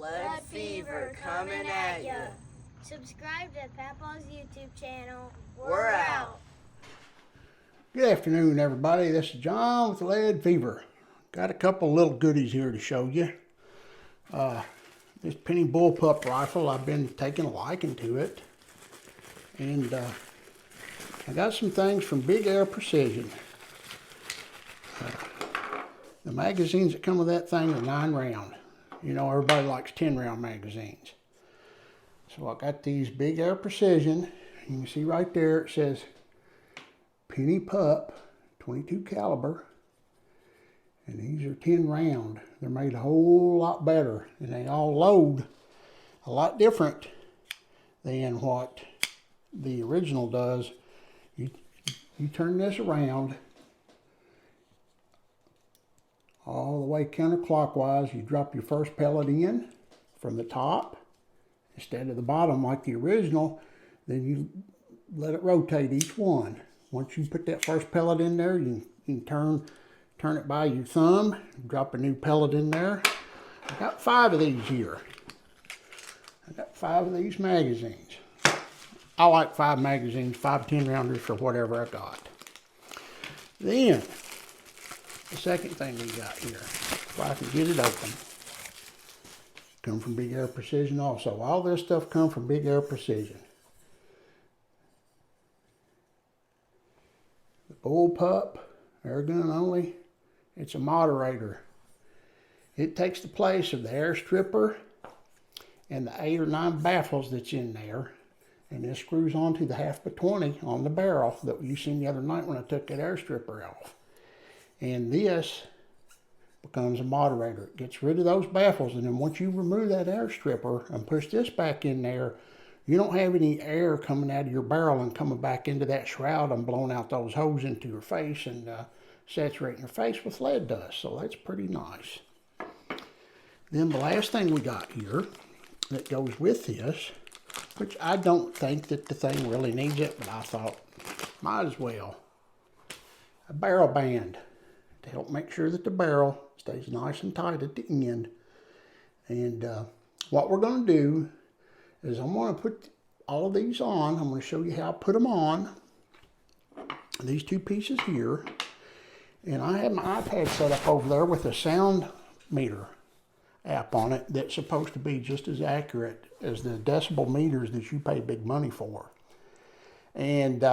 Lead fever coming at you. Subscribe to Papa's YouTube channel. We're out. Good afternoon, everybody. This is John with Lead Fever. Got a couple little goodies here to show you. This Pinty Bullpup rifle, I've been taking a liking to it. And I got some things from Big Air Precision. The magazines that come with that thing are 9 round. You know, everybody likes 10 round magazines. So I got these Big Air Precision. You can see right there it says Pinty Pup 22 caliber. And these are 10 round. They're made a whole lot better. And they all load a lot different than what the original does. You turn this around all the way counterclockwise. You drop your first pellet in from the top instead of the bottom like the original. Then you let it rotate each one. Once you put that first pellet in there, you can turn it by your thumb, drop a new pellet in there. I got 5 of these here. I got 5 of these magazines. I like 5 magazines, 5 10 rounders for whatever I got. Then, the second thing we got here, if I can get it open, come from Big Air Precision also. All this stuff comes from Big Air Precision. The Bullpup, air gun only. It's a moderator. It takes the place of the air stripper and the 8 or 9 baffles that's in there. And this screws onto the 1/2x20 on the barrel that you seen the other night when I took that air stripper off. And this becomes a moderator. It gets rid of those baffles, and then once you remove that air stripper and push this back in there, you don't have any air coming out of your barrel and coming back into that shroud and blowing out those holes into your face and saturating your face with lead dust. So that's pretty nice. Then the last thing we got here that goes with this, which I don't think that the thing really needs it, but I thought might as well. A barrel band to help make sure that the barrel stays nice and tight at the end. And what we're going to do is I'm going to put all of these on. I'm going to show you how I put them on. These 2 pieces here. And I have my iPad set up over there with a sound meter app on it that's supposed to be just as accurate as the decibel meters that you pay big money for. And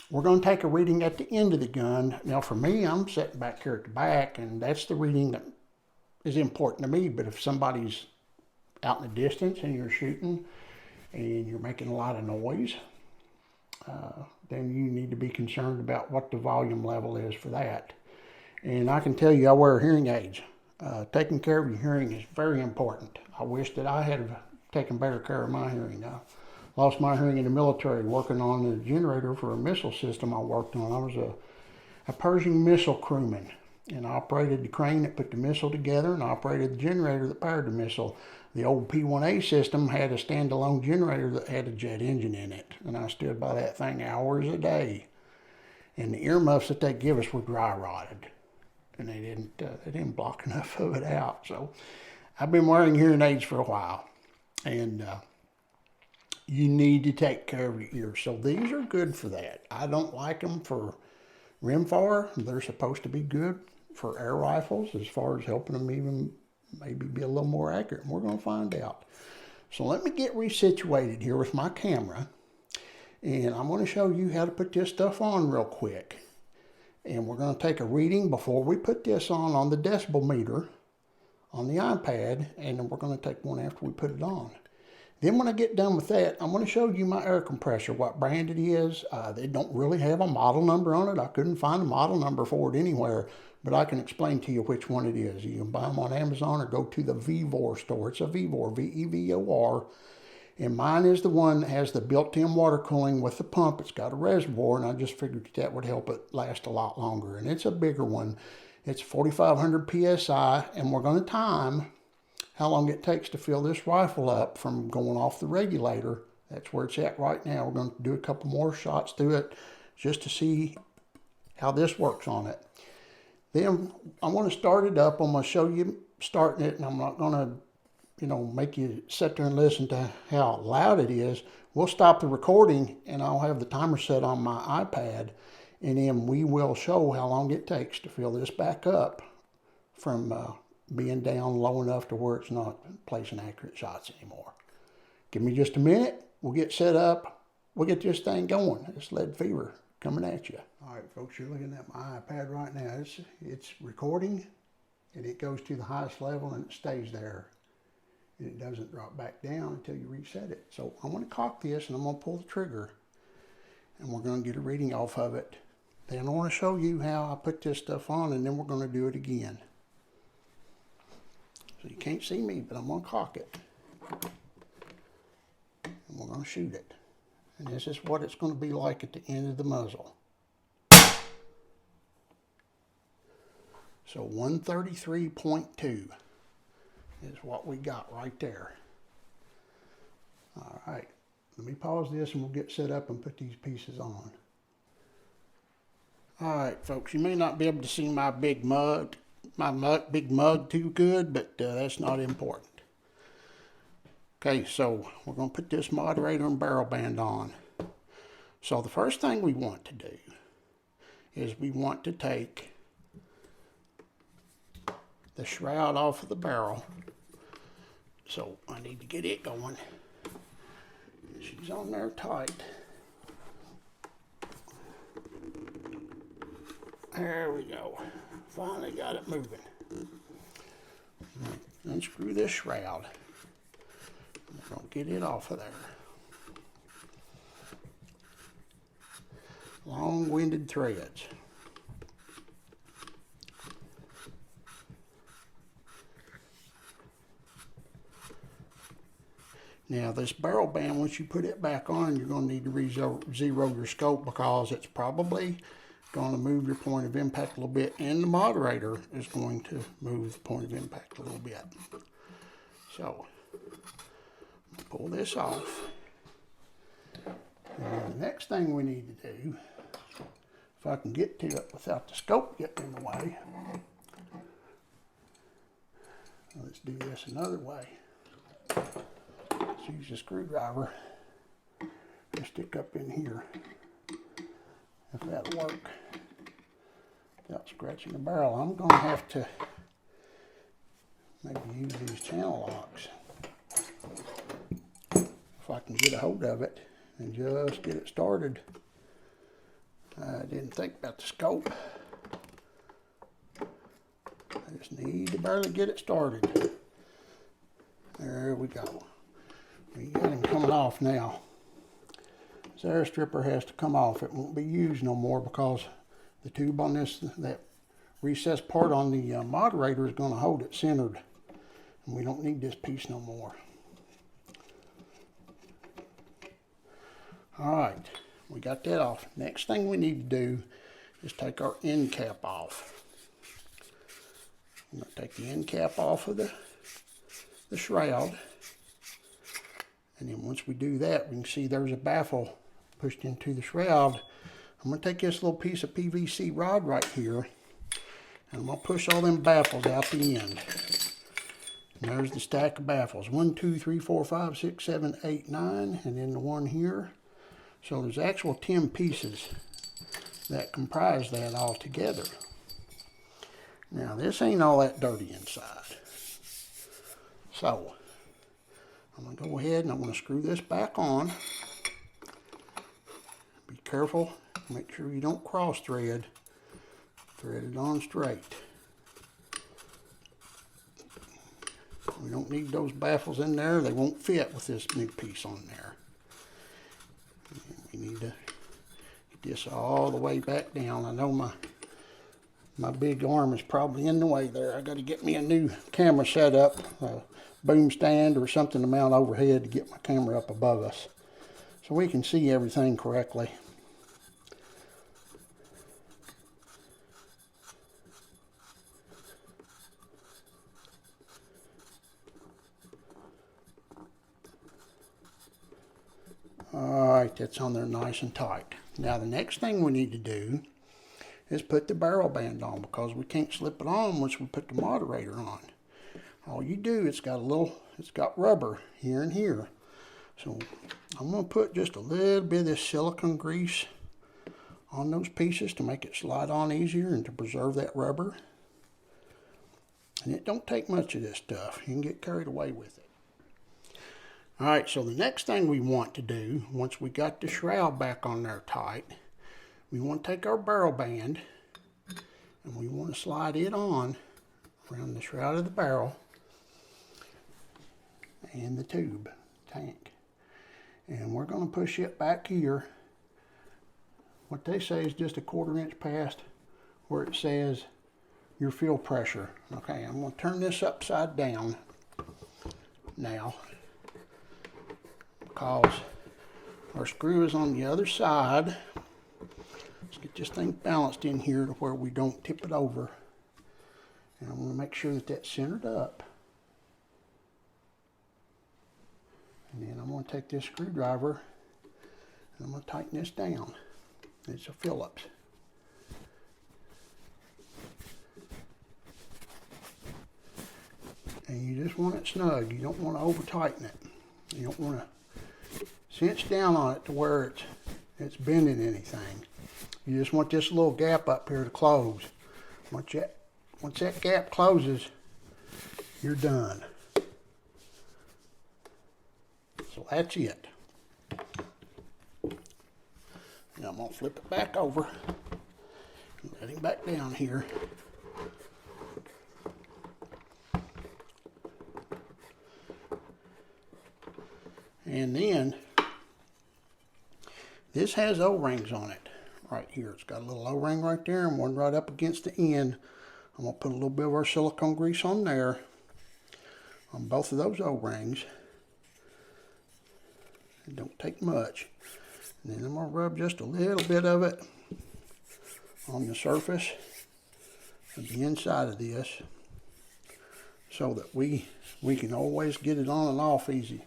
we're going to take a reading at the end of the gun. Now for me, I'm sitting back here at the back, and that's the reading that is important to me. But if somebody's out in the distance and you're shooting and you're making a lot of noise, then you need to be concerned about what the volume level is for that. And I can tell you, I wear hearing aids. Taking care of your hearing is very important. I wish that I had taken better care of my hearing. I lost my hearing in the military working on the generator for a missile system I worked on. I was a Pershing missile crewman, and I operated the crane that put the missile together, and I operated the generator that powered the missile. The old P1A system had a standalone generator that had a jet engine in it, and I stood by that thing hours a day. And the earmuffs that they give us were dry rotted, and they didn't block enough of it out. So I've been wearing hearing aids for a while, and you need to take care of your ears. So these are good for that. I don't like them for rimfire. They're supposed to be good for air rifles as far as helping them even maybe be a little more accurate. And we're going to find out. So let me get resituated here with my camera, and I'm going to show you how to put this stuff on real quick. And we're going to take a reading before we put this on the decibel meter on the iPad, and then we're going to take one after we put it on. Then when I get done with that, I'm going to show you my air compressor, what brand it is. They don't really have a model number on it. I couldn't find a model number for it anywhere, but I can explain to you which one it is. You can buy them on Amazon or go to the Vevor store. It's a Vevor, V-E-V-O-R. And mine is the one that has the built-in water cooling with the pump. It's got a reservoir, and I just figured that would help it last a lot longer. And it's a bigger one. It's 4,500 PSI, and we're going to time how long it takes to fill this rifle up from going off the regulator. That's where it's at right now. We're going to do a couple more shots through it just to see how this works on it. Then I want to start it up. I'm going to show you starting it, and I'm not going to make you sit there and listen to how loud it is, we'll stop the recording and I'll have the timer set on my iPad, and then we will show how long it takes to fill this back up from being down low enough to where it's not placing accurate shots anymore. Give me just a minute. We'll get set up. We'll get this thing going. It's lead fever coming at you. All right, folks, you're looking at my iPad right now. It's recording, and it goes to the highest level, and it stays there. And it doesn't drop back down until you reset it. So I'm going to cock this, and I'm going to pull the trigger, and we're going to get a reading off of it. Then I want to show you how I put this stuff on, and then we're going to do it again. So you can't see me, but I'm going to cock it. And we're going to shoot it. And this is what it's going to be like at the end of the muzzle. So 133.2 is what we got right there. All right, let me pause this and we'll get set up and put these pieces on. All right, folks, you may not be able to see my big mug too good, but that's not important. Okay, so we're going to put this moderator and barrel band on. So the first thing we want to do is we want to take the shroud off of the barrel. So I need to get it going. She's on there tight. There we go. Finally got it moving. Unscrew this shroud. We're going to get it off of there. Long-winded threads. Now this barrel band, once you put it back on, you're going to need to zero your scope, because it's probably going to move your point of impact a little bit, and the moderator is going to move the point of impact a little bit. So pull this off. And the next thing we need to do, if I can get to it without the scope getting in the way, let's do this another way. Let's use a screwdriver and stick up in here, if that'll work, without scratching the barrel. I'm going to have to maybe use these channel locks, if I can get a hold of it and just get it started. I didn't think about the scope. I just need to barely get it started. There we go. We got him coming off now. This air stripper has to come off. It won't be used no more, because the tube on this, that recessed part on the moderator, is going to hold it centered. And we don't need this piece no more. Alright, we got that off. Next thing we need to do is take our end cap off. I'm going to take the end cap off of the shroud. And then once we do that, we can see there's a baffle pushed into the shroud. I'm going to take this little piece of PVC rod right here, and I'm going to push all them baffles out the end. And there's the stack of baffles. 1, 2, 3, 4, 5, 6, 7, 8, 9, and then the one here. So there's actual 10 pieces that comprise that all together. Now this ain't all that dirty inside. So I'm going to go ahead and I'm going to screw this back on. Be careful. Make sure you don't cross thread. Thread it on straight. We don't need those baffles in there. They won't fit with this new piece on there. We need to get this all the way back down. I know my big arm is probably in the way there. I got to get me a new camera set up, a boom stand or something to mount overhead to get my camera up above us, so we can see everything correctly. Alright, that's on there nice and tight. Now the next thing we need to do is put the barrel band on, because we can't slip it on once we put the moderator on. all you do, it's got rubber here and here. So I'm going to put just a little bit of this silicone grease on those pieces to make it slide on easier and to preserve that rubber. And it don't take much of this stuff. You can get carried away with it. Alright, so the next thing we want to do, once we got the shroud back on there tight, we want to take our barrel band and we want to slide it on around the shroud of the barrel and the tube tank. And we're going to push it back here. What they say is just a 1/4 inch past where it says your fill pressure. Okay, I'm going to turn this upside down now because our screw is on the other side. Let's get this thing balanced in here to where we don't tip it over. And I'm going to make sure that that's centered up. And then I'm going to take this screwdriver and I'm going to tighten this down. It's a Phillips. And you just want it snug. You don't want to over tighten it. You don't want to cinch down on it to where it's bending anything. You just want this little gap up here to close. Once that gap closes, you're done. So that's it. Now I'm going to flip it back over and let him back down here. And then this has O-rings on it right here. It's got a little O-ring right there and one right up against the end. I'm going to put a little bit of our silicone grease on there on both of those O-rings. It don't take much. And then I'm going to rub just a little bit of it on the surface of the inside of this so that we can always get it on and off easy.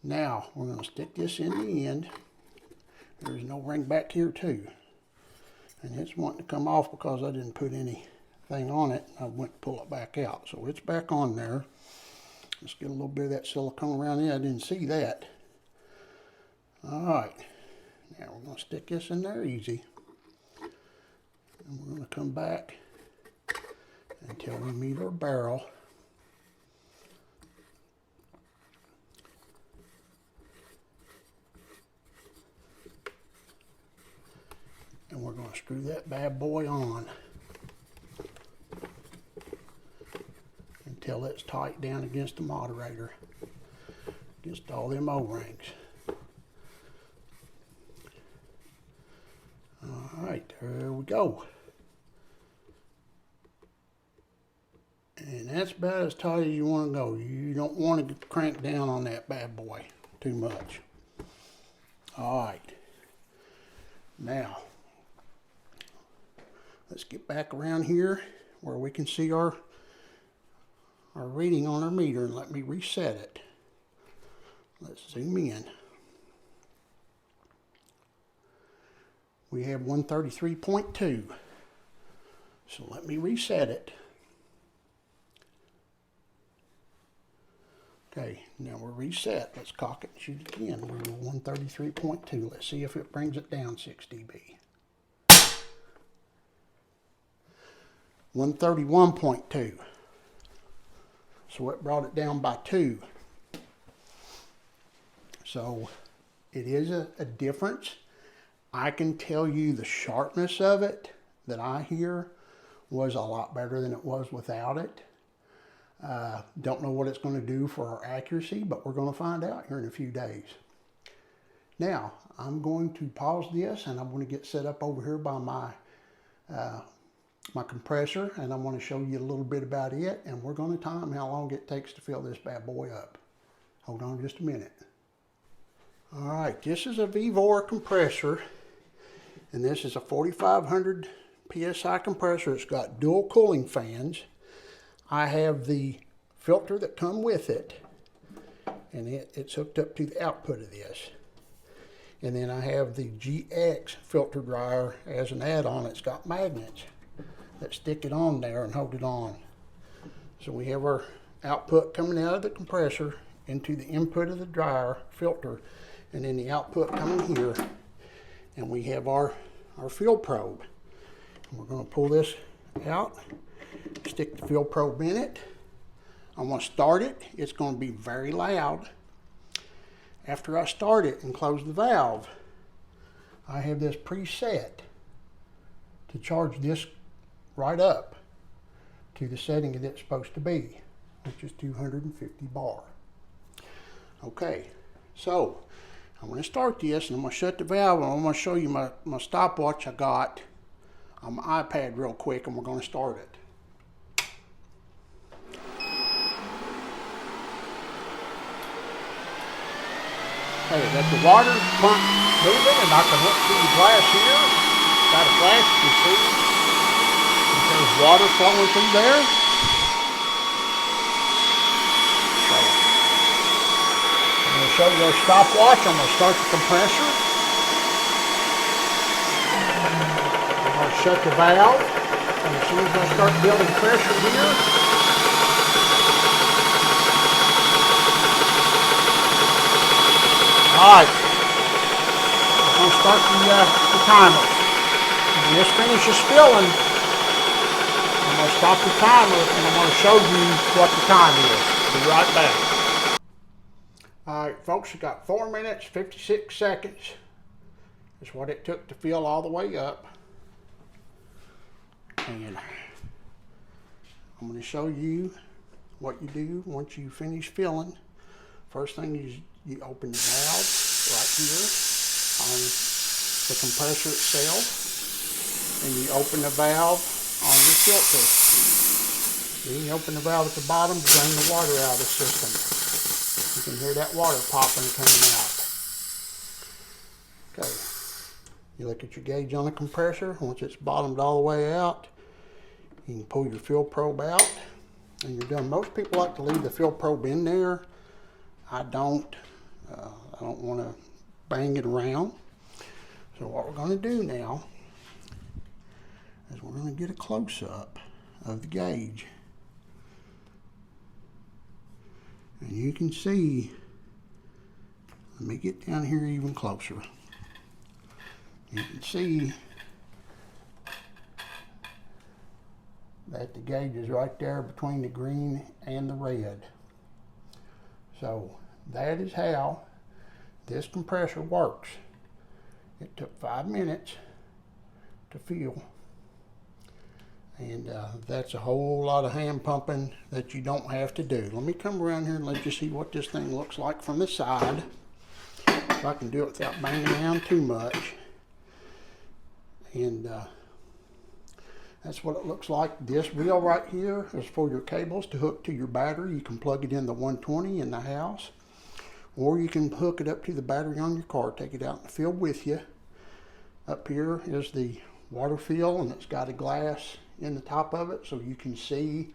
Now we're going to stick this in the end. There's no ring back here too. And it's wanting to come off because I didn't put anything on it. I went to pull it back out. So it's back on there. Let's get a little bit of that silicone around there. I didn't see that. Alright. Now we're going to stick this in there easy. And we're going to come back until we meet our barrel. And we're going to screw that bad boy on until it's tight down against the moderator, against all them O-rings. Alright, there we go. And that's about as tight as you want to go. You don't want to crank down on that bad boy too much. Alright. Now, let's get back around here where we can see our reading on our meter, and let me reset it. Let's zoom in. We have 133.2. So let me reset it. Okay, now we're reset. Let's cock it and shoot it again. We're at 133.2. Let's see if it brings it down 6 dB. 131.2. So it brought it down by 2. So it is a difference. I can tell you the sharpness of it that I hear was a lot better than it was without it. Don't know what it's going to do for our accuracy, but we're going to find out here in a few days. Now, I'm going to pause this and I'm going to get set up over here by my compressor, and I want to show you a little bit about it, and we're going to time how long it takes to fill this bad boy up. Hold on just a minute. Alright, this is a VVOR compressor, and this is a 4500 PSI compressor. It's got dual cooling fans. I have the filter that come with it, and it's hooked up to the output of this. And then I have the GX filter dryer as an add-on. It's got magnets that stick it on there and hold it on. So we have our output coming out of the compressor into the input of the dryer filter, and then the output coming here. And we have our field probe. And we're going to pull this out, stick the field probe in it. I'm going to start it. It's going to be very loud. After I start it and close the valve, I have this preset to charge this right up to the setting that it's supposed to be, which is 250 bar. Okay, so I'm going to start this and I'm going to shut the valve, and I'm going to show you my stopwatch I got on my iPad real quick, and we're going to start it. Okay, got the water pump moving, and I can look through the glass here. Got a flash, you can see. There's water flowing through there. So, I'm going to show you our stopwatch. I'm going to start the compressor. I'm going to shut the valve. And as soon as I start building pressure here, alright, I'm going to start the timer. When this finishes filling, I'm going to stop the timer and I'm going to show you what the time is. I'll be right back. Alright folks, we got 4 minutes, 56 seconds. That's what it took to fill all the way up. And I'm going to show you what you do once you finish filling. First thing is you open the valve right here on the compressor itself, and you open the valve on your filter. Then you open the valve at the bottom to drain the water out of the system. You can hear that water popping coming out. Okay, you look at your gauge on the compressor. Once it's bottomed all the way out, you can pull your field probe out, and you're done. Most people like to leave the field probe in there. I don't. I don't want to bang it around. So what we're going to do now is we're going to get a close-up of the gauge. And you can see, let me get down here even closer. You can see that the gauge is right there between the green and the red. So that is how this compressor works. It took 5 minutes to fill, and that's a whole lot of hand pumping that you don't have to do. Let me come around here and let you see what this thing looks like from the side, so I can do it without banging around too much. And that's what it looks like. This wheel right here is for your cables to hook to your battery. You can plug it in the 120 in the house, or you can hook it up to the battery on your car, take it out in the field with you. Up here is the water fill, and it's got a glass in the top of it so you can see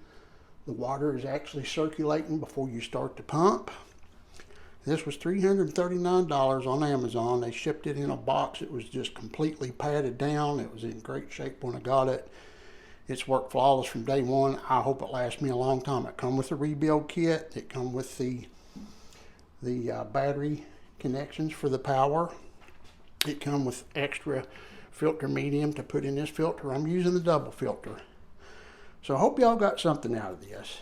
the water is actually circulating before you start the pump. This was $339 on Amazon. They shipped it in a box. It was just completely padded down. It was in great shape when I got it. It's worked flawless from day one. I hope it lasts me a long time. It comes with a rebuild kit. It comes with the battery connections for the power. It comes with extra filter medium to put in this filter. I'm using the double filter. So I hope y'all got something out of this.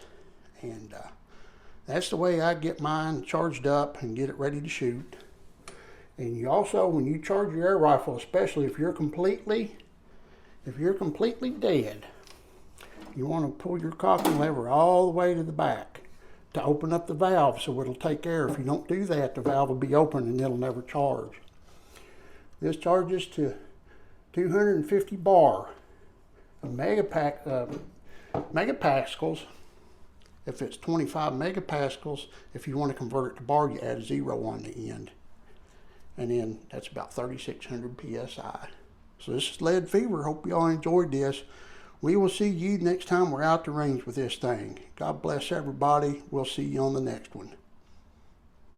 And that's the way I get mine charged up and get it ready to shoot. And you also, when you charge your air rifle, especially if you're completely dead, you want to pull your cocking lever all the way to the back to open up the valve so it'll take air. If you don't do that, the valve will be open and it'll never charge. This charges to 250 bar. Megapascals, if it's 25 megapascals, if you want to convert it to bar, you add a 0 on the end. And then that's about 3,600 PSI. So this is Lead Fever. Hope y'all enjoyed this. We will see you next time we're out the range with this thing. God bless everybody. We'll see you on the next one.